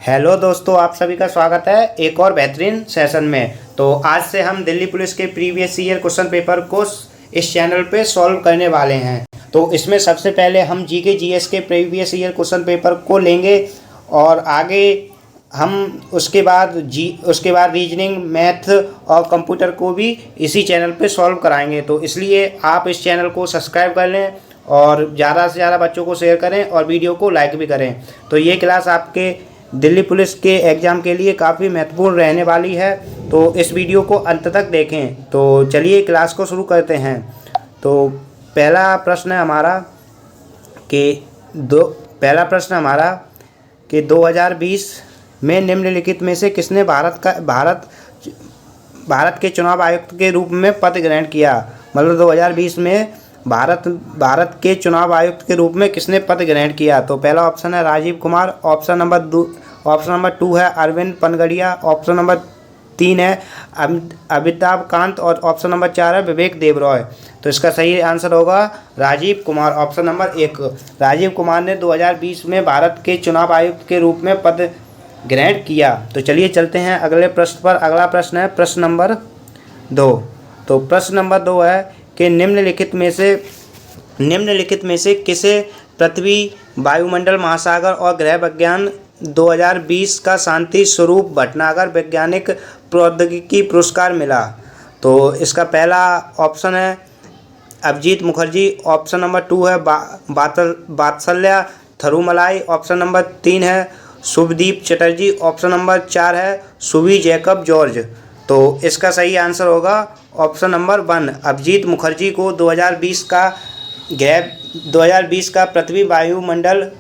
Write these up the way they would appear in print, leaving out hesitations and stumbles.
Hello दोस्तों, आप सभी का स्वागत है एक और बेहतरीन सेशन में। तो आज से हम दिल्ली पुलिस के प्रीवियस ईयर क्वेश्चन पेपर को इस चैनल पे सॉल्व करने वाले हैं। तो इसमें सबसे पहले हम जीके जीएस के प्रीवियस ईयर क्वेश्चन पेपर को लेंगे और आगे हम उसके बाद रीजनिंग, मैथ और कंप्यूटर को भी इसी चैनल पे सॉल्व कराएंगे। तो इसलिए आप इस चैनल को सब्सक्राइब कर लें और ज़्यादा से ज़्यादा बच्चों को शेयर करें और वीडियो को लाइक भी करें। तो ये क्लास आपके दिल्ली पुलिस के एग्ज़ाम के लिए काफ़ी महत्वपूर्ण रहने वाली है, तो इस वीडियो को अंत तक देखें। तो चलिए क्लास को शुरू करते हैं। तो पहला प्रश्न है हमारा कि 2020 में निम्नलिखित में से किसने भारत के चुनाव आयुक्त के रूप में पद ग्रहण किया। मतलब 2020 में भारत के चुनाव आयुक्त के रूप में किसने पद ग्रहण किया। तो पहला ऑप्शन है राजीव कुमार, ऑप्शन नंबर 2 है अरविंद पनगड़िया, ऑप्शन नंबर 3 है अमिताभ कांत और ऑप्शन नंबर 4 है विवेक देबरॉय। तो इसका सही आंसर होगा राजीव कुमार, ऑप्शन नंबर 1। राजीव कुमार ने 2020 में भारत के चुनाव आयुक्त के रूप में पद ग्रहण किया। तो चलिए चलते हैं अगले प्रश्न पर। अगला प्रश्न है प्रश्न नंबर 2। तो प्रश्न नंबर 2 है कि निम्नलिखित में से किसे पृथ्वी, वायुमंडल, महासागर और ग्रह विज्ञान 2020 का शांति स्वरूप भटनागर वैज्ञानिक प्रौद्योगिकी पुरस्कार मिला। तो इसका पहला ऑप्शन है अभिजीत मुखर्जी, ऑप्शन नंबर 2 है वात्सल्या थरुमलाई, ऑप्शन नंबर 3 है शुभदीप चटर्जी, ऑप्शन नंबर 4 है सुवी जैकब जॉर्ज। तो इसका सही आंसर होगा ऑप्शन नंबर 1। अभिजीत मुखर्जी को 2020 का पृथ्वी, वायुमंडल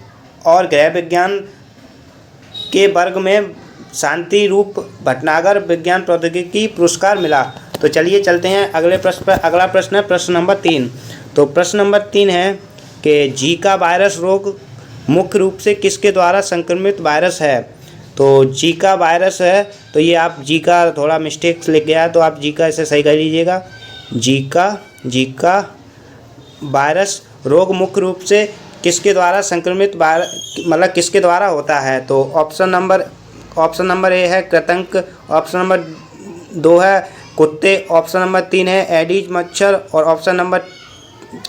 और ग्रह विज्ञान के वर्ग में शांति रूप भटनागर विज्ञान प्रौद्योगिकी पुरस्कार मिला। तो चलिए चलते हैं अगले प्रश्न पर। अगला प्रश्न है प्रश्न नंबर 3। तो प्रश्न नंबर 3 है कि जीका वायरस रोग मुख्य रूप से किसके द्वारा संक्रमित वायरस है। तो जीका वायरस है, तो ये आप जीका थोड़ा मिस्टेक्स लिख गया, तो आप जीका इसे सही कर लीजिएगा। जीका वायरस रोग मुख्य रूप से किसके द्वारा संक्रमित मतलब किसके द्वारा होता है। तो ऑप्शन नंबर ए है कृंतक, ऑप्शन नंबर 2 है कुत्ते, ऑप्शन नंबर 3 है एडीज मच्छर और ऑप्शन नंबर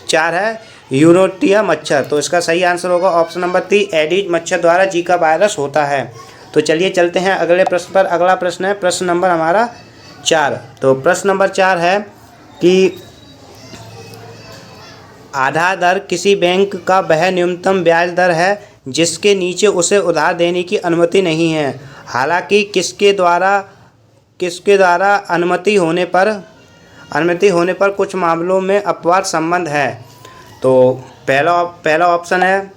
4 है यूरोटिया मच्छर। तो इसका सही आंसर होगा ऑप्शन नंबर 3, एडीज मच्छर द्वारा जीका वायरस होता है। तो चलिए चलते हैं अगले प्रश्न पर। अगला प्रश्न है प्रश्न नंबर हमारा 4। तो प्रश्न नंबर 4 है कि आधार दर किसी बैंक का वह न्यूनतम ब्याज दर है जिसके नीचे उसे उधार देने की अनुमति नहीं है। हालांकि किसके द्वारा अनुमति होने पर कुछ मामलों में अपवाद संबंध है। तो पहला ऑप्शन है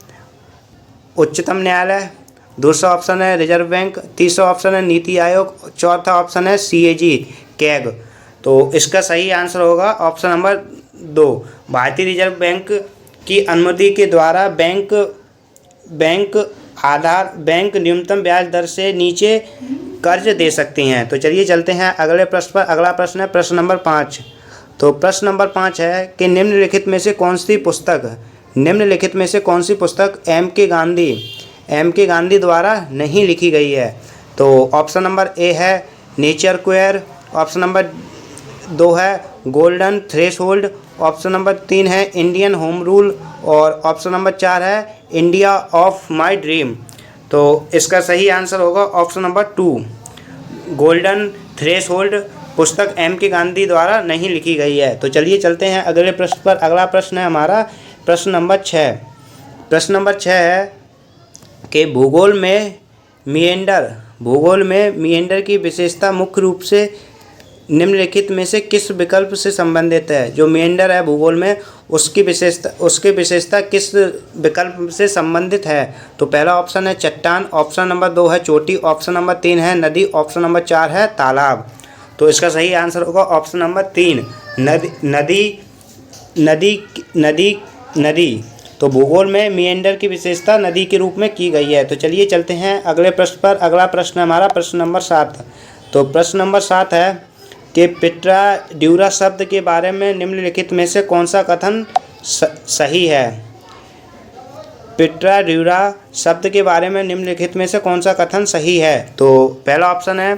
उच्चतम न्यायालय, दूसरा ऑप्शन है रिजर्व बैंक, तीसरा ऑप्शन है नीति आयोग, चौथा ऑप्शन है सीएजी कैग। तो इसका सही आंसर होगा ऑप्शन नंबर 2। भारतीय रिजर्व बैंक की अनुमति के द्वारा बैंक न्यूनतम ब्याज दर से नीचे कर्ज दे सकती हैं। तो चलिए चलते हैं अगले प्रश्न पर। अगला प्रश्न है प्रश्न नंबर 5। तो प्रश्न नंबर 5 है कि निम्नलिखित में से कौन सी पुस्तक एम के गांधी द्वारा नहीं लिखी गई है। तो ऑप्शन नंबर ए है नेचर क्वेयर, ऑप्शन नंबर 2 है गोल्डन थ्रेशोल्ड, ऑप्शन नंबर 3 है इंडियन होम रूल और ऑप्शन नंबर 4 है इंडिया ऑफ माई ड्रीम। तो इसका सही आंसर होगा ऑप्शन नंबर 2, गोल्डन थ्रेशोल्ड पुस्तक एम के गांधी द्वारा नहीं लिखी गई है। तो चलिए चलते हैं अगले प्रश्न पर। अगला प्रश्न है हमारा प्रश्न नंबर 6। प्रश्न नंबर 6 है कि भूगोल में मिएंडर की विशेषता मुख्य रूप से निम्नलिखित में से किस विकल्प से संबंधित है। जो मिएंडर है भूगोल में उसकी विशेषता किस विकल्प से संबंधित है। तो पहला ऑप्शन है चट्टान, ऑप्शन नंबर 2 है चोटी, ऑप्शन नंबर 3 है नदी, ऑप्शन नंबर 4 है तालाब। तो इसका सही आंसर होगा ऑप्शन नंबर 3, नदी। तो भूगोल में मिएंडर की विशेषता नदी के रूप में की गई है। तो चलिए चलते हैं अगले प्रश्न पर। अगला प्रश्न हमारा प्रश्न नंबर 7। तो प्रश्न नंबर 7 है कि पिट्रा ड्यूरा शब्द के बारे में निम्नलिखित में से कौन सा कथन सही है। पिट्राड्यूरा शब्द के बारे में निम्नलिखित में से कौन सा कथन सही है? तो पहला ऑप्शन है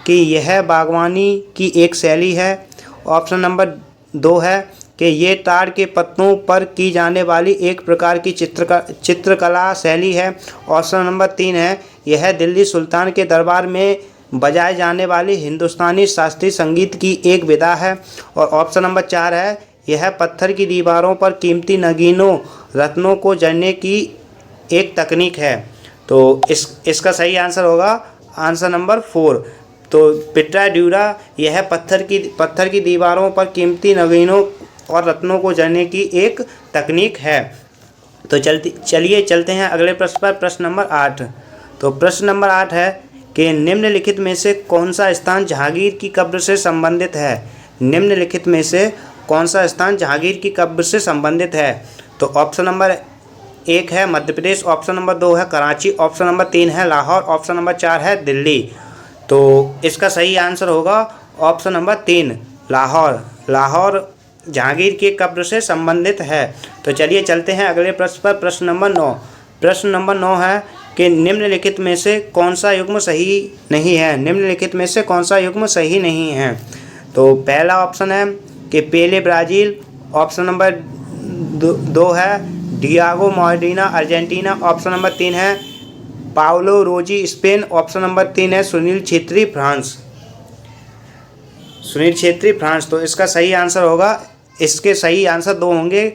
कि यह बागवानी की एक शैली है। ऑप्शन नंबर 2 है कि ये ताड़ के पत्तों पर की जाने वाली एक प्रकार की चित्रकला शैली है। ऑप्शन नंबर 3 है यह दिल्ली सुल्तान के दरबार में बजाए जाने वाली हिंदुस्तानी शास्त्रीय संगीत की एक विधा है। और ऑप्शन नंबर 4 है यह पत्थर की दीवारों पर कीमती नगीनों रत्नों को जड़ने की एक तकनीक है। तो इसका सही आंसर होगा आंसर नंबर 4। तो पिट्राड्यूरा यह पत्थर की दीवारों पर कीमती नगीनों और रत्नों को जड़ने की एक तकनीक है। तो चलिए चलते हैं अगले प्रश्न पर, प्रश्न नंबर 8। तो प्रश्न नंबर 8 है कि निम्नलिखित में से कौन सा स्थान जहांगीर की कब्र से संबंधित है? निम्नलिखित में से कौन सा स्थान जहांगीर की कब्र से संबंधित है? तो ऑप्शन नंबर 1 है मध्य प्रदेश, ऑप्शन नंबर 2 है कराची, ऑप्शन नंबर 3 है लाहौर, ऑप्शन नंबर 4 है दिल्ली। तो इसका सही आंसर होगा ऑप्शन नंबर 3 लाहौर। लाहौर जहांगीर की कब्र से संबंधित है। तो चलिए चलते हैं अगले प्रश्न पर, प्रश्न नंबर 9। प्रश्न नंबर 9 है कि निम्नलिखित में से कौन सा युग्म सही नहीं है? निम्नलिखित में से कौन सा युग्म सही नहीं है? तो पहला ऑप्शन है कि पेले ब्राज़ील, ऑप्शन नंबर 2 है Diego Maradona Argentina, option number 3 है पाउलो रोजी स्पेन, ऑप्शन नंबर 3 है सुनील छेत्री फ्रांस। सुनील छेत्री फ्रांस। तो इसका सही आंसर होगा, इसके सही आंसर 2 होंगे,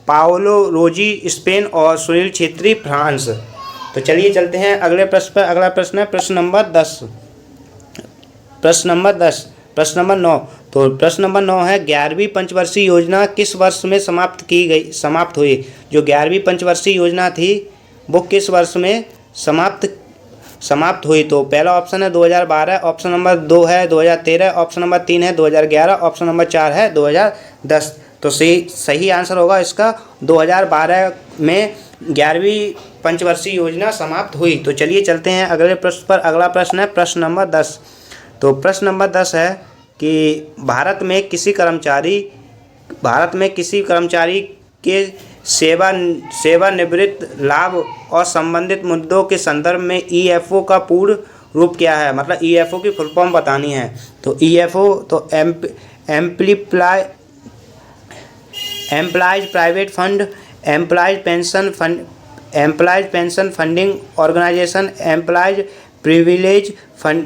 पाओलो रोजी स्पेन और सुनील छेत्री फ्रांस। तो चलिए चलते हैं अगले प्रश्न पर। अगला प्रश्न है प्रश्न नंबर 10। प्रश्न नंबर 9। तो प्रश्न नंबर 9 है 11वीं पंचवर्षीय योजना किस वर्ष में समाप्त हुई? जो 11वीं पंचवर्षीय योजना थी वो किस वर्ष में समाप्त हुई? तो पहला ऑप्शन है 2012, ऑप्शन नंबर 2 है 2013, ऑप्शन नंबर 3 है 2011, ऑप्शन नंबर 4 है 2010। तो सही आंसर होगा इसका 2012 में 11वीं पंचवर्षीय योजना समाप्त हुई। तो चलिए चलते हैं अगले प्रश्न पर। अगला प्रश्न है प्रश्न नंबर 10। तो प्रश्न नंबर 10 है कि भारत में किसी कर्मचारी के सेवानिवृत्त लाभ और संबंधित मुद्दों के संदर्भ में ईएफओ का पूर्ण रूप क्या है? मतलब ईएफओ की फुल फॉर्म बतानी है। तो ईएफओ तो employees private fund, employees pension funding organisation, employees privilege fund,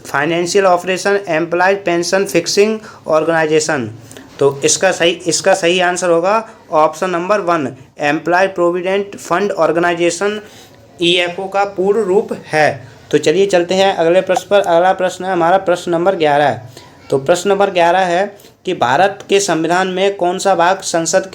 financial operation, employees pension fixing organisation. तो इसका सही आंसर होगा option number 1 employ provident fund organisation EFO का पूर्ण रूप है। तो चलिए चलते हैं अगले प्रश्न पर। अगला प्रश्न है हमारा प्रश्न नंबर 11। तो प्रश्न नंबर 11 है कि भारत के संविधान में कौन सा भाग संसद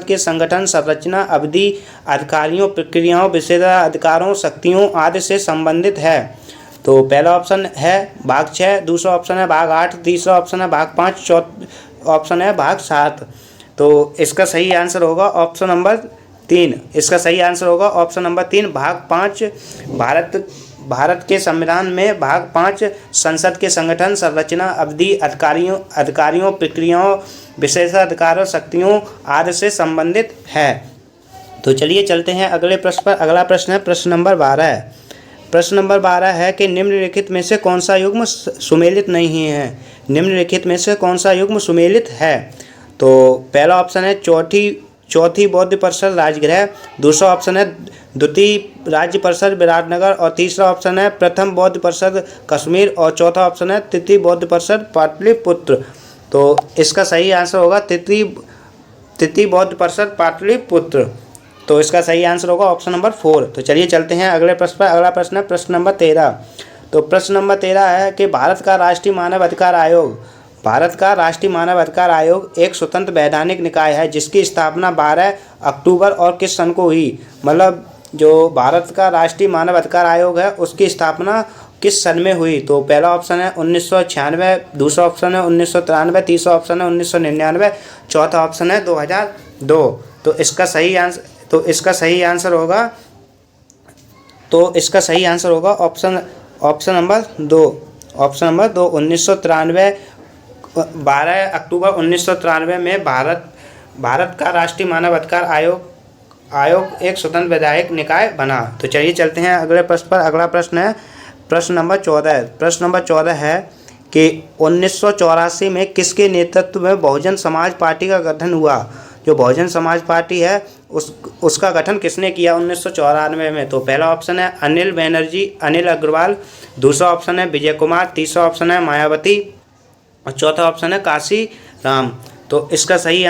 के संगठन, संरचना, अवधि, अधिकारियों, प्रक्रियाओं, विशेषाधिकारों, शक्तियों आदि से संबंधित है? तो पहला ऑप्शन है भाग 6, दूसरा ऑप्शन है भाग 8, तीसरा ऑप्शन है भाग 5, चौथा ऑप्शन है भाग 7। तो इसका सही आंसर होगा ऑप्शन नंबर 3। इसका सही आंसर होगा ऑप्शन नंबर 3 भाग 5। भारत के संविधान में भाग 5 संसद के संगठन, संरचना, अवधि, अधिकारियों, प्रक्रियाओं, विशेषाधिकारों, शक्तियों आदि से संबंधित है। तो चलिए चलते हैं अगले प्रश्न पर। अगला प्रश्न है प्रश्न नंबर 12। प्रश्न नंबर 12 है कि निम्नलिखित में से कौन सा युग्म सुमेलित नहीं है? निम्नलिखित में से कौन सा युग्म सुमेलित है? तो पहला ऑप्शन है चौथी बौद्ध परिषद राजगृह, दूसरा ऑप्शन है द्वितीय राज्य परिषद विराटनगर, और तीसरा ऑप्शन है प्रथम बौद्ध परिषद कश्मीर, और चौथा ऑप्शन है तृतीय बौद्ध परिषद पाटलिपुत्र। तो इसका सही आंसर होगा तृतीय बौद्ध परिषद पाटलिपुत्र। तो इसका सही आंसर होगा ऑप्शन नंबर 4। तो चलिए चलते हैं अगले प्रश्न पर। अगला प्रश्न है प्रश्न नंबर 13। तो प्रश्न नंबर 13 है कि भारत का राष्ट्रीय मानव अधिकार आयोग एक स्वतंत्र वैधानिक निकाय है जिसकी स्थापना 12 अक्टूबर और किस सन को हुई? मतलब जो भारत का राष्ट्रीय मानव अधिकार आयोग है उसकी स्थापना किस सन में हुई? तो पहला ऑप्शन है 1996, दूसरा ऑप्शन है 1993, तीसरा ऑप्शन है 1999, चौथा ऑप्शन है 2002। तो इसका सही आंसर होगा ऑप्शन नंबर 2। 1993 12 अक्टूबर 1993 में भारत का राष्ट्रीय मानव अधिकार आयोग एक स्वतंत्र वैधानिक निकाय बना। तो चलिए चलते हैं अगले प्रश्न पर। अगला प्रश्न है प्रश्न नंबर 14। प्रश्न नंबर 14 है कि 1984 में किसके नेतृत्व में बहुजन समाज पार्टी का गठन हुआ। जो बहुजन समाज पार्टी है उसका गठन किसने किया 1994 में। तो पहला ऑप्शन है अनिल बनर्जी, अनिल अग्रवाल, दूसरा ऑप्शन है विजय कुमार, तीसरा ऑप्शन है मायावती और चौथा ऑप्शन है काशी राम। तो इसका सही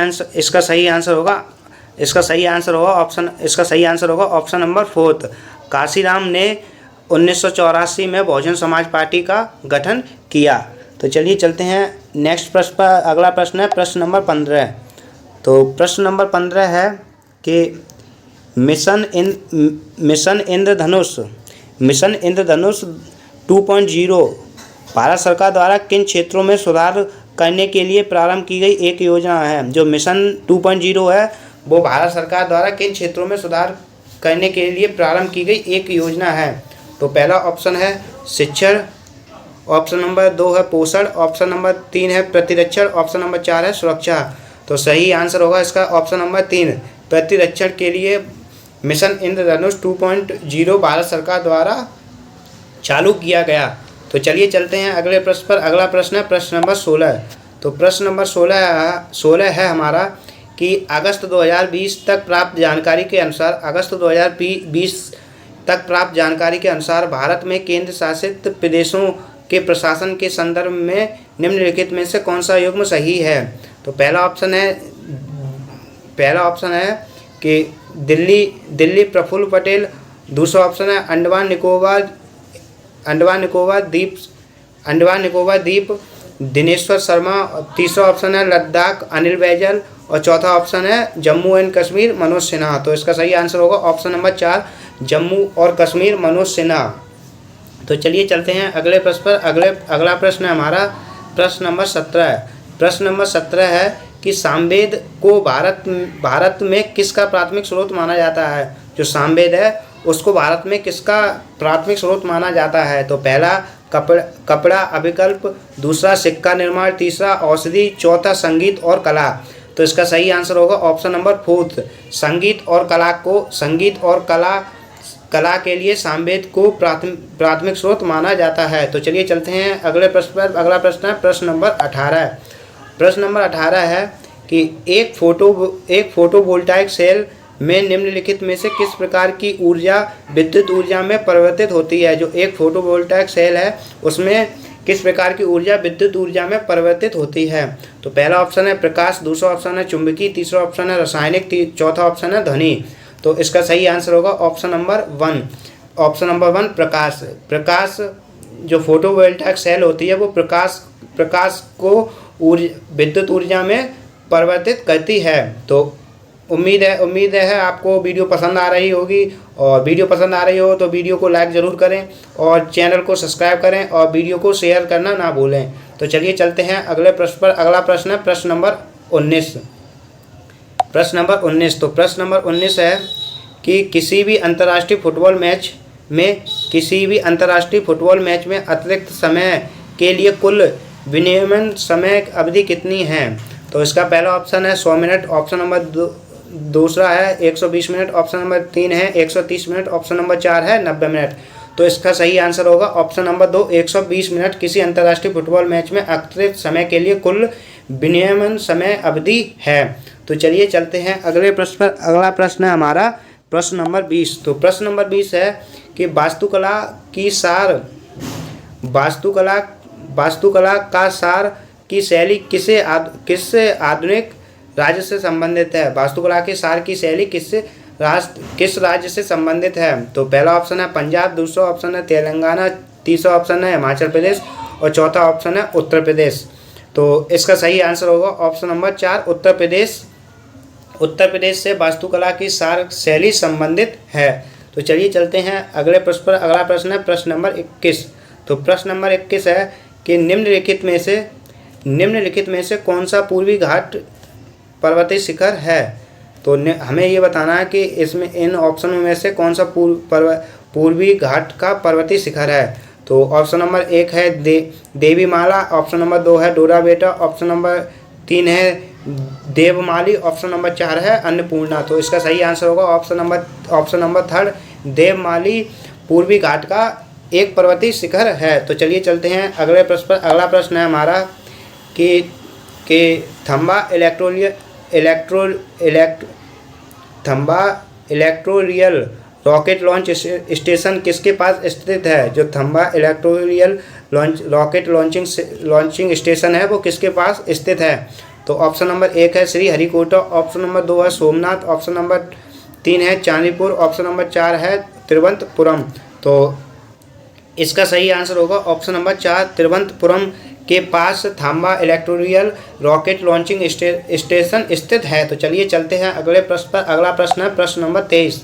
आंसर होगा ऑप्शन नंबर 4, काशीराम ने 1984 में बहुजन समाज पार्टी का गठन किया। तो चलिए चलते हैं नेक्स्ट प्रश्न पर। अगला प्रश्न है प्रश्न नंबर 15। तो प्रश्न नंबर 15 है कि मिशन इंद्रधनुष 2.0 भारत सरकार द्वारा किन क्षेत्रों में सुधार करने के लिए प्रारंभ की गई एक योजना है। जो मिशन 2.0 है वो भारत सरकार द्वारा किन क्षेत्रों में सुधार करने के लिए प्रारंभ की गई एक योजना है। तो पहला ऑप्शन है शिक्षण, ऑप्शन नंबर 2 है पोषण, ऑप्शन नंबर 3 है प्रतिरक्षण, ऑप्शन नंबर 4 है सुरक्षा। तो सही आंसर होगा इसका ऑप्शन नंबर 3, प्रतिरक्षण के लिए मिशन इंद्रधनुष 2.0 भारत सरकार द्वारा चालू किया गया। तो चलिए चलते हैं अगले प्रश्न पर। अगला प्रश्न है प्रश्न नंबर 16। तो प्रश्न नंबर 16 है हमारा कि अगस्त 2020 तक प्राप्त जानकारी के अनुसार भारत में केंद्र शासित प्रदेशों के प्रशासन के संदर्भ में निम्नलिखित में से कौन सा युग्म सही है। तो पहला ऑप्शन है कि दिल्ली प्रफुल्ल पटेल, दूसरा ऑप्शन है अंडमान निकोबार द्वीप दिनेश्वर शर्मा, तीसरा ऑप्शन है लद्दाख अनिल बैजल और चौथा ऑप्शन है जम्मू एंड कश्मीर मनोज सिन्हा। तो इसका सही आंसर होगा ऑप्शन नंबर 4, जम्मू और कश्मीर मनोज सिन्हा। तो चलिए चलते हैं अगले प्रश्न पर। अगला प्रश्न है हमारा प्रश्न नंबर 17। प्रश्न नंबर 17 है कि सामवेद को भारत में किसका प्राथमिक स्रोत माना जाता है। जो सामवेद है उसको भारत में किसका प्राथमिक स्रोत माना जाता है। तो पहला कपड़ा अभिकल्प, दूसरा सिक्का निर्माण, तीसरा औषधि, चौथा संगीत और कला। तो इसका सही आंसर होगा ऑप्शन नंबर 4, संगीत और कला के लिए सामवेद को प्राथमिक स्रोत माना जाता है। तो चलिए चलते हैं अगले प्रश्न पर। अगला प्रश्न है प्रश्न नंबर 18। प्रश्न नंबर 18 है कि एक फोटोवोल्टाइक सेल में निम्नलिखित में से किस प्रकार की ऊर्जा विद्युत ऊर्जा में परिवर्तित होती है। जो एक फोटोवोल्टाइक सेल है उसमें किस प्रकार की ऊर्जा विद्युत ऊर्जा में परिवर्तित होती है। तो पहला ऑप्शन है प्रकाश, दूसरा ऑप्शन है चुंबकीय, तीसरा ऑप्शन है रासायनिक, चौथा ऑप्शन है ध्वनि। तो इसका सही आंसर होगा ऑप्शन नंबर 1 प्रकाश। जो फोटोवोल्टाइक सेल होती है वो प्रकाश को विद्युत ऊर्जा में परिवर्तित करती है। तो उम्मीद है आपको वीडियो पसंद आ रही होगी, और वीडियो पसंद आ रही हो तो वीडियो को लाइक ज़रूर करें और चैनल को सब्सक्राइब करें और वीडियो को शेयर करना ना भूलें। तो चलिए चलते हैं अगले प्रश्न पर। अगला प्रश्न है प्रश्न नंबर 19। तो प्रश्न नंबर 19 है कि किसी भी अंतर्राष्ट्रीय फुटबॉल मैच में अतिरिक्त समय के लिए कुल विनियमन समय अवधि कितनी है। तो इसका पहला ऑप्शन है 100 मिनट, ऑप्शन नंबर दूसरा है 120 मिनट, ऑप्शन नंबर 3 है 130 मिनट, ऑप्शन नंबर 4 है 90 मिनट। तो इसका सही आंसर होगा ऑप्शन नंबर 2, 120 मिनट किसी अंतर्राष्ट्रीय फुटबॉल मैच में अतिरिक्त समय के लिए कुल विनियमन समय अवधि है। तो चलिए चलते हैं अगले प्रश्न पर। अगला प्रश्न है हमारा प्रश्न नंबर 20। तो प्रश्न नंबर 20 है कि वास्तुकला का सार की शैली किस आधुनिक राज्य से संबंधित है। वास्तुकला के सार की शैली किस राज्य से संबंधित है। तो पहला ऑप्शन है पंजाब, दूसरा ऑप्शन है तेलंगाना, तीसरा ऑप्शन है हिमाचल प्रदेश और चौथा ऑप्शन है उत्तर प्रदेश। तो इसका सही आंसर होगा ऑप्शन नंबर 4, उत्तर प्रदेश से वास्तुकला की सार शैली संबंधित है। तो चलिए चलते हैं अगले प्रश्न पर। अगला प्रश्न है प्रश्न नंबर 21। तो प्रश्न नंबर 21 है कि निम्नलिखित में से कौन सा पूर्वी घाट पर्वतीय शिखर है। तो हमें ये बताना है कि इसमें इन ऑप्शनों में से कौन सा पूर्वी घाट का पर्वतीय शिखर है। तो ऑप्शन नंबर 1 है देवीमाला, ऑप्शन नंबर 2 है डोरा बेटा, ऑप्शन नंबर 3 है देवमाली, ऑप्शन नंबर 4 है अन्नपूर्णा। तो इसका सही आंसर होगा ऑप्शन नंबर 3 देवमाली पूर्वी घाट का एक पर्वतीय शिखर है। तो चलिए चलते हैं अगले प्रश्न पर। अगला प्रश्न है हमारा कि थम्बा इलेक्ट्रोरियल रॉकेट लॉन्च स्टेशन किसके पास स्थित है? जो थम्बा इलेक्ट्रोरियल रॉकेट लॉन्चिंग स्टेशन है वो किसके पास स्थित है? तो ऑप्शन नंबर 1 है श्री हरिकोटा, ऑप्शन नंबर 2 है सोमनाथ, ऑप्शन नंबर 3 है चांदीपुर, ऑप्शन नंबर 4 है तिरुवनंतपुरम। तो इसका सही आंसर होगा ऑप्शन नंबर 4 तिरुवनंतपुरम के पास थाम्बा इलेक्ट्रोरियल रॉकेट लॉन्चिंग स्टेशन स्थित है। तो चलिए चलते हैं अगले प्रश्न पर। अगला प्रश्न है प्रश्न नंबर 23।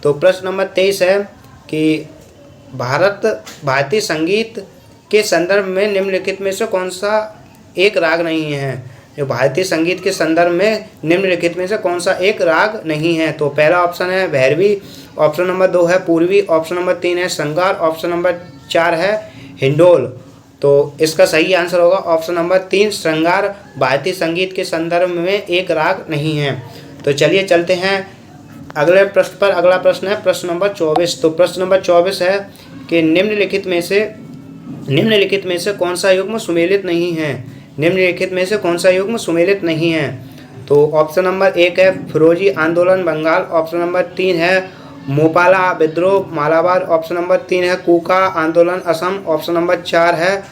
तो प्रश्न नंबर 23 है कि भारतीय संगीत के संदर्भ में निम्नलिखित में से कौन सा एक राग नहीं है? जो भारतीय संगीत के संदर्भ में निम्नलिखित में से कौन सा एक राग नहीं है? तो पहला ऑप्शन है भैरवी, ऑप्शन नंबर 2 है पूर्वी, ऑप्शन नंबर 3 है श्रृंगार, ऑप्शन नंबर 4 है हिंडोल। तो इसका सही आंसर होगा ऑप्शन नंबर 3 श्रृंगार भारतीय संगीत के संदर्भ में एक राग नहीं है। तो चलिए चलते हैं अगले प्रश्न पर। अगला प्रश्न है प्रश्न नंबर 24। तो प्रश्न नंबर 24 है कि निम्नलिखित में से कौन सा युग्म सुमेलित नहीं है? निम्नलिखित में से कौन सा युग्म सुमेलित नहीं है? तो ऑप्शन नंबर 1 है फिरोजी आंदोलन बंगाल, ऑप्शन नंबर 3 है मोपाला विद्रोह मालाबार, ऑप्शन नंबर 3 है कूका आंदोलन असम, ऑप्शन नंबर 4 है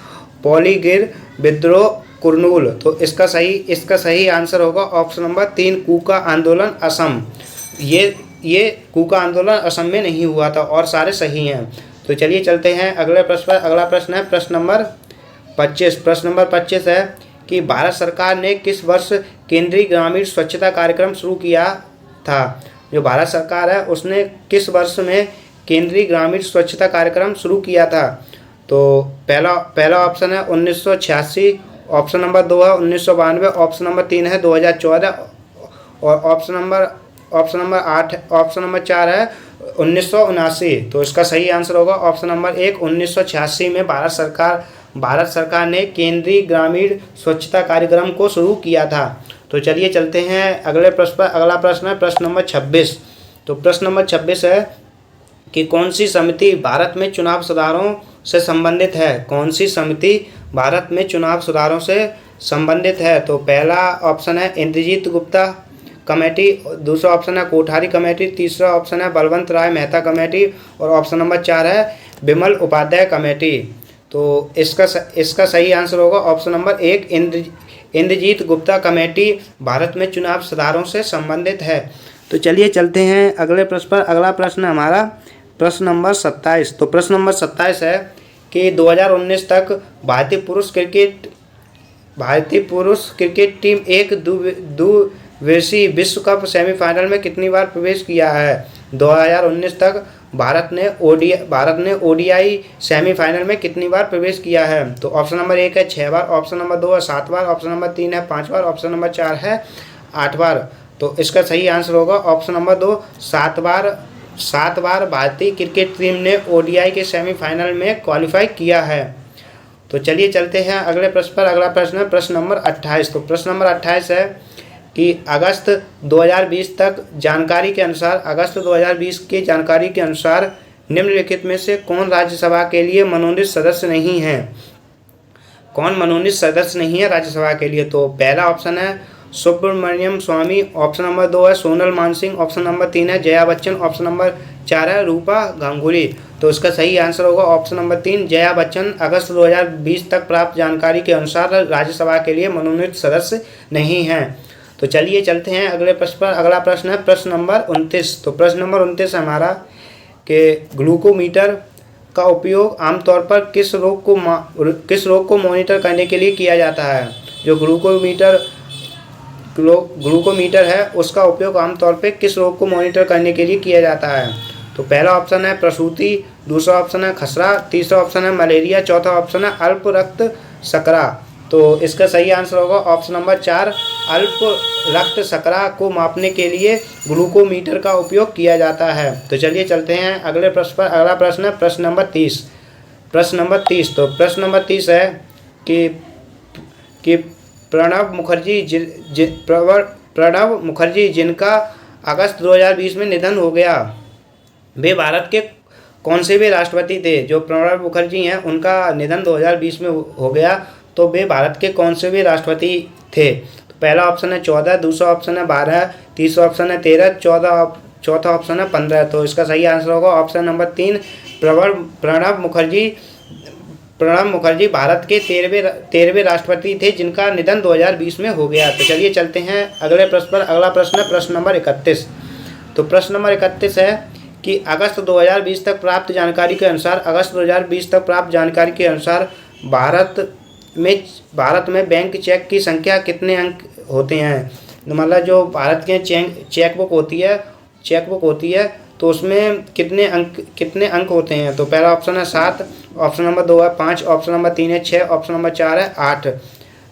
पौलीगिर विद्रोह कुर्नूल। तो इसका सही आंसर होगा ऑप्शन नंबर 3 कूका आंदोलन असम। ये कूका आंदोलन असम में नहीं हुआ था और सारे सही हैं। तो चलिए चलते हैं अगले प्रश्न पर। अगला प्रश्न है प्रश्न नंबर 25। प्रश्न नंबर 25 है कि भारत सरकार ने किस वर्ष केंद्रीय ग्रामीण स्वच्छता कार्यक्रम शुरू किया था? जो भारत सरकार है उसने किस वर्ष में केंद्रीय ग्रामीण स्वच्छता कार्यक्रम शुरू किया था? तो पहला ऑप्शन है 1986, ऑप्शन नंबर 2 है 1992, ऑप्शन नंबर 3 है 2014 और ऑप्शन नंबर 4 है 1979। तो इसका सही आंसर होगा ऑप्शन नंबर 1 1986 में भारत सरकार ने केंद्रीय ग्रामीण स्वच्छता कार्यक्रम को शुरू किया था। तो चलिए चलते हैं अगले प्रश्न पर। अगला प्रश्न है प्रश्न नंबर 26। तो प्रश्न नंबर 26 है कि कौन सी समिति भारत में चुनाव सुधारों से संबंधित है? कौन सी समिति भारत में चुनाव सुधारों से संबंधित है? तो पहला ऑप्शन है इंद्रजीत गुप्ता कमेटी, दूसरा ऑप्शन है कोठारी कमेटी, तीसरा ऑप्शन है बलवंत राय मेहता कमेटी और ऑप्शन नंबर 4 है बिमल उपाध्याय कमेटी। तो इसका सही आंसर होगा option number 1 Indrajit Gupta committee Bharat में चुनाव सुधारों से संबंधित है। तो चलिए चलते हैं अगले प्रश्न पर। अगला प्रश्न हमारा प्रश्न नंबर 27। तो प्रश्न नंबर 27 है कि 2019 तक भारतीय पुरुष क्रिकेट टीम एक दिवसीय विश्व कप सेमीफाइनल में कितनी बार प्रवेश किया है? 2019 तक भारत ने ओडीआई सेमीफाइनल में कितनी बार प्रवेश किया है? तो ऑप्शन नंबर 1 है 6 बार, ऑप्शन नंबर 2 है 7 बार, ऑप्शन नंबर 3 है 5 बार, ऑप्शन नंबर 4 है 8 बार। तो इसका सही आंसर होगा ऑप्शन नंबर 2 7 बार भारतीय क्रिकेट टीम ने ओडीआई के सेमीफाइनल में क्वालिफाई किया है। तो चलिए चलते हैं अगले प्रश्न पर। अगला प्रश्न है प्रश्न नंबर 28। तो प्रश्न नंबर 28 है कि अगस्त 2020 तक जानकारी के अनुसार निम्नलिखित में से कौन राज्यसभा के लिए मनोनीत सदस्य नहीं है? कौन मनोनीत सदस्य नहीं है राज्यसभा के लिए? तो पहला ऑप्शन है सुब्रमण्यम स्वामी, ऑप्शन नंबर 2 है सोनल मानसिंह, ऑप्शन नंबर 3 है जया बच्चन, ऑप्शन नंबर 4 है रूपा गांगुली। तो इसका सही आंसर होगा ऑप्शन नंबर 3 जया बच्चन अगस्त 2020 तक प्राप्त जानकारी के अनुसार राज्यसभा के लिए मनोनीत सदस्य नहीं हैं। तो चलिए चलते हैं अगले प्रश्न पर। अगला प्रश्न है प्रश्न नंबर 29। तो प्रश्न नंबर 29 हमारा कि ग्लूकोमीटर का उपयोग आमतौर पर किस रोग को मॉनिटर करने के लिए किया जाता है? जो ग्लूकोमीटर है उसका उपयोग आमतौर पर किस रोग को मॉनिटर करने के लिए किया जाता है? तो पहला ऑप्शन है प्रसूति, दूसरा ऑप्शन है खसरा, तीसरा ऑप्शन है मलेरिया, चौथा ऑप्शन है अल्प रक्त शर्करा। तो इसका सही आंसर होगा ऑप्शन नंबर 4 अल्प रक्त शर्करा को मापने के लिए ग्लूकोमीटर का उपयोग किया जाता है। तो चलिए चलते हैं अगले प्रश्न पर। अगला प्रश्न है प्रश्न नंबर 30। तो प्रश्न नंबर 30 है कि प्रणब मुखर्जी जिनका अगस्त 2020 में निधन हो गया, वे भारत के कौन से भी राष्ट्रपति थे? जो प्रणब मुखर्जी हैं उनका निधन 2020 में हो गया, तो वे भारत के कौन से भी राष्ट्रपति थे? तो पहला ऑप्शन है 14, दूसरा ऑप्शन है 12, तीसरा ऑप्शन है 13, चौथा ऑप्शन है 15। तो इसका सही आंसर होगा ऑप्शन नंबर 3, प्रणब मुखर्जी भारत के 13वें राष्ट्रपति थे जिनका निधन 2020 में हो गया। तो चलिए चलते हैं अगले प्रश्न पर। अगला प्रश्न है प्रश्न नंबर 31। तो प्रश्न नंबर 31 है कि अगस्त 2020 तक प्राप्त जानकारी के अनुसार भारत में बैंक चेक की संख्या कितने अंक होते हैं? मतलब जो भारत के चेकबुक होती है तो उसमें कितने अंक होते हैं? तो पहला ऑप्शन है 7, ऑप्शन नंबर 2 है 5, ऑप्शन नंबर 3 है 6, ऑप्शन नंबर 4 है 8।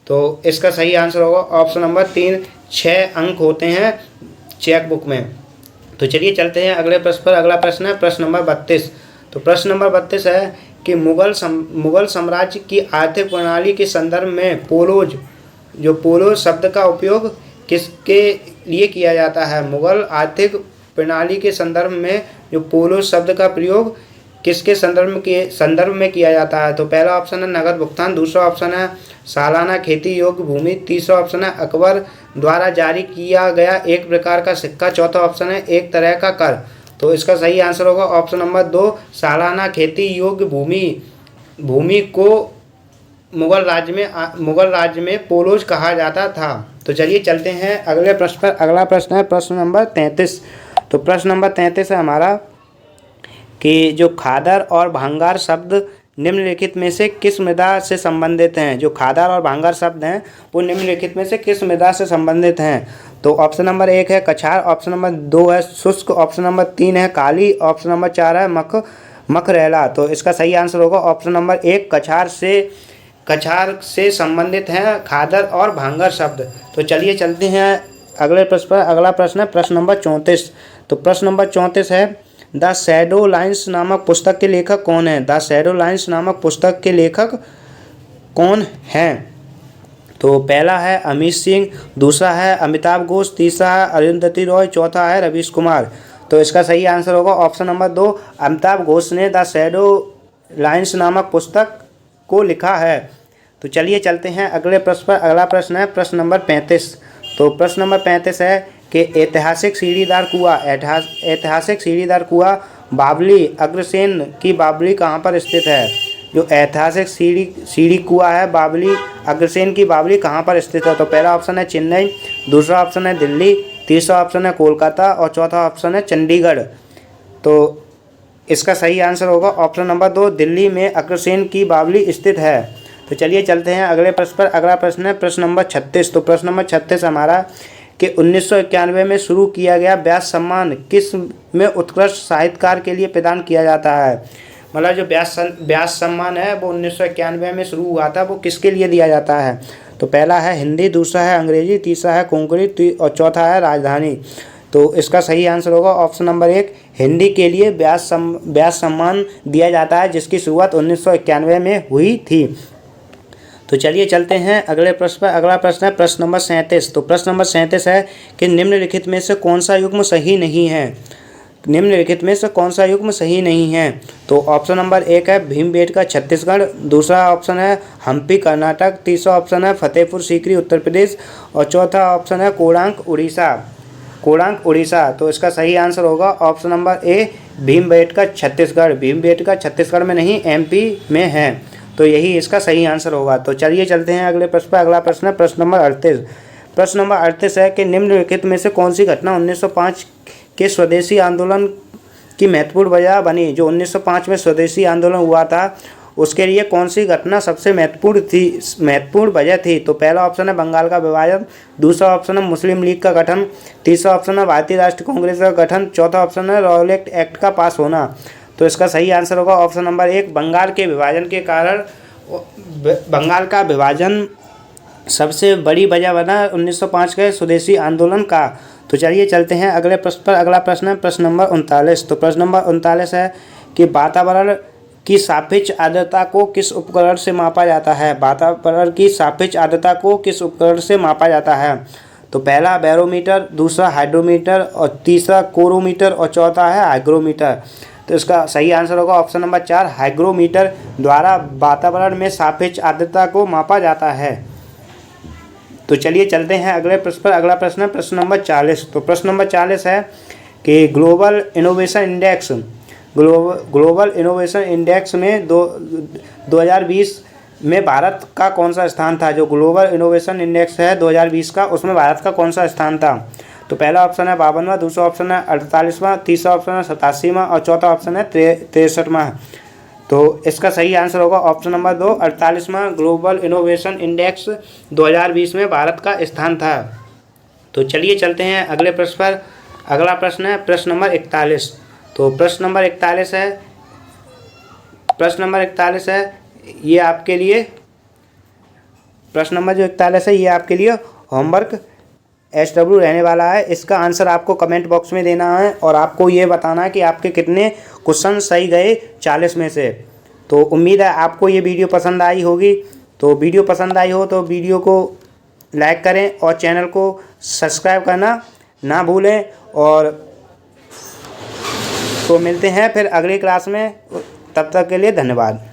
तो इसका सही आंसर होगा ऑप्शन नंबर 3, 6 अंक होते हैं चेकबुक में। तो चलिए चलते हैं अगले प्रश्न पर। अगला प्रश्न है प्रश्न नंबर 32। तो प्रश्न नंबर 32 है कि मुगल साम्राज्य की आर्थिक प्रणाली के संदर्भ में पोलोज शब्द का उपयोग किसके लिए किया जाता है? मुगल आर्थिक प्रणाली के संदर्भ में जो पोलोज शब्द का प्रयोग किसके संदर्भ में किया जाता है? तो पहला ऑप्शन है नगद भुगतान, दूसरा ऑप्शन है सालाना खेती योग्य भूमि, तीसरा ऑप्शन है अकबर द्वारा जारी किया गया एक प्रकार का सिक्का, चौथा ऑप्शन है एक तरह का कर। तो इसका सही आंसर होगा ऑप्शन नंबर 2, सालाना खेती योग्य भूमि को मुगल राज्य में पोलोज कहा जाता था। तो चलिए चलते हैं अगले प्रश्न पर। अगला प्रश्न है प्रश्न नंबर 33। तो प्रश्न नंबर 33 है हमारा कि जो खादर और भांगार शब्द निम्नलिखित में से किस मृदा से संबंधित हैं? जो खादर और भांगार शब्द हैं वो निम्नलिखित में से किस मृदा से संबंधित हैं? तो ऑप्शन नंबर 1 है कछार, ऑप्शन नंबर 2 है शुष्क, ऑप्शन नंबर 3 है काली, ऑप्शन नंबर 4 है मखरेला। तो इसका सही आंसर होगा ऑप्शन नंबर 1, कछार से संबंधित हैं खादर और भांगार शब्द। तो चलिए चलते हैं अगले प्रश्न पर। अगला प्रश्न है प्रश्न नंबर 34। तो प्रश्न नंबर 34 है द शैडो लाइन्स नामक पुस्तक के लेखक कौन है? द शैडो लाइन्स नामक पुस्तक के लेखक कौन हैं? तो पहला है अमित सिंह, दूसरा है अमिताभ घोष, तीसरा है अरुंधति रॉय, चौथा है रवीश कुमार। तो इसका सही आंसर होगा ऑप्शन नंबर 2, अमिताभ घोष ने द शैडो लाइन्स नामक पुस्तक को लिखा है। तो चलिए चलते हैं अगले प्रश्न पर। अगला प्रश्न है प्रश्न नंबर 35। तो प्रश्न नंबर 35 है कि ऐतिहासिक सीढ़ीदार कुआं बावली अग्रसेन की बावली कहाँ पर स्थित है? जो ऐतिहासिक सीढ़ी कुआं है बावली अग्रसेन की बावली कहाँ पर स्थित है? तो पहला ऑप्शन है चेन्नई, दूसरा ऑप्शन है दिल्ली, तीसरा ऑप्शन है कोलकाता और चौथा ऑप्शन है चंडीगढ़। तो इसका सही आंसर होगा ऑप्शन नंबर 2, दिल्ली में अग्रसेन की बावली स्थित है। तो चलिए चलते हैं अगले प्रश्न पर। अगला प्रश्न है प्रश्न नंबर 36। तो प्रश्न नंबर 36 हमारा कि 1991 में शुरू किया गया व्यास सम्मान किस में उत्कृष्ट साहित्यकार के लिए प्रदान किया जाता है? मतलब जो व्यास सम्मान है वो 1991 में शुरू हुआ था, वो किसके लिए दिया जाता है? तो पहला है हिंदी, दूसरा है अंग्रेजी, तीसरा है कोंकणी और चौथा है राजधानी। तो इसका सही आंसर होगा ऑप्शन नंबर 1, हिंदी के लिए व्यास सम्मान दिया जाता है जिसकी शुरुआत 1991 में हुई थी। तो चलिए चलते हैं अगले प्रश्न पर। अगला प्रश्न है प्रश्न नंबर 37। तो प्रश्न नंबर 37 है कि निम्नलिखित में से कौन सा युग्म सही नहीं है? निम्नलिखित में से कौन सा युग्म सही नहीं है? तो ऑप्शन नंबर 1 है भीमबेटका छत्तीसगढ़, दूसरा ऑप्शन है हम्पी कर्नाटक, तीसरा ऑप्शन है फतेहपुर सीकरी उत्तर प्रदेश और चौथा ऑप्शन है कोणार्क उड़ीसा। तो इसका सही आंसर होगा option number A, Bhimbetka Chhattisgarh. Bhimbetka Chhattisgarh में नहीं, MP में है। तो यही इसका सही आंसर होगा। तो चलिए चलते हैं अगले प्रश्न पर। अगला प्रश्न है प्रश्न नंबर 38। प्रश्न नंबर 38 है कि निम्नलिखित में से कौन सी घटना 1905 के स्वदेशी आंदोलन की महत्वपूर्ण वजह बनी? जो 1905 में स्वदेशी आंदोलन हुआ था उसके लिए कौन सी घटना सबसे महत्वपूर्ण वजह थी? तो पहला ऑप्शन है बंगाल का विभाजन, दूसरा ऑप्शन है मुस्लिम लीग का गठन, तीसरा ऑप्शन है भारतीय राष्ट्रीय कांग्रेस का गठन, चौथा ऑप्शन है रॉलेट एक्ट का पास होना। तो इसका सही आंसर होगा ऑप्शन नंबर 1, बंगाल के विभाजन के कारण। बंगाल का विभाजन सबसे बड़ी वजह बना 1905 के स्वदेशी आंदोलन का। तो चलिए चलते हैं अगले प्रश्न पर। अगला प्रश्न है प्रश्न नंबर 39। तो प्रश्न नंबर 39 है कि वातावरण की सापेक्ष आर्द्रता को किस उपकरण से मापा जाता है? वातावरण की सापेक्ष आर्द्रता को किस उपकरण से मापा जाता है? तो पहला बैरोमीटर, दूसरा हाइड्रोमीटर और तीसरा कोरोमीटर और चौथा है हाइग्रोमीटर। तो इसका सही आंसर होगा ऑप्शन नंबर 4, हाइग्रोमीटर द्वारा वातावरण में सापेक्ष आर्द्रता को मापा जाता है। तो चलिए चलते हैं अगले प्रश्न पर। अगला प्रश्न है प्रश्न नंबर 40। तो प्रश्न नंबर 40 है कि ग्लोबल इनोवेशन इंडेक्स में 2020 में भारत का कौन सा स्थान था? जो ग्लोबल इनोवेशन इंडेक्स है 2020 का, उसमें भारत का कौन सा स्थान था? तो पहला ऑप्शन है 52वां, दूसरा ऑप्शन है 48वां, तीसरा ऑप्शन है 87वां और चौथा ऑप्शन है 63वां। तो इसका सही आंसर होगा ऑप्शन नंबर 2, 48वां ग्लोबल इनोवेशन इंडेक्स 2020 में भारत का स्थान था। तो चलिए चलते हैं अगले प्रश्न पर। अगला प्रश्न है प्रश्न नंबर 41। तो प्रश्न नंबर 41 है ये आपके लिए, प्रश्न नंबर जो 41 है ये आपके लिए होमवर्क SW रहने वाला है। इसका आंसर आपको कमेंट बॉक्स में देना है और आपको ये बताना है कि आपके कितने क्वेश्चन सही गए 40 में से। तो उम्मीद है आपको ये वीडियो पसंद आई होगी। तो वीडियो पसंद आई हो तो वीडियो को लाइक करें और चैनल को सब्सक्राइब करना ना भूलें। और तो मिलते हैं फिर अगली क्लास में, तब तक के लिए धन्यवाद।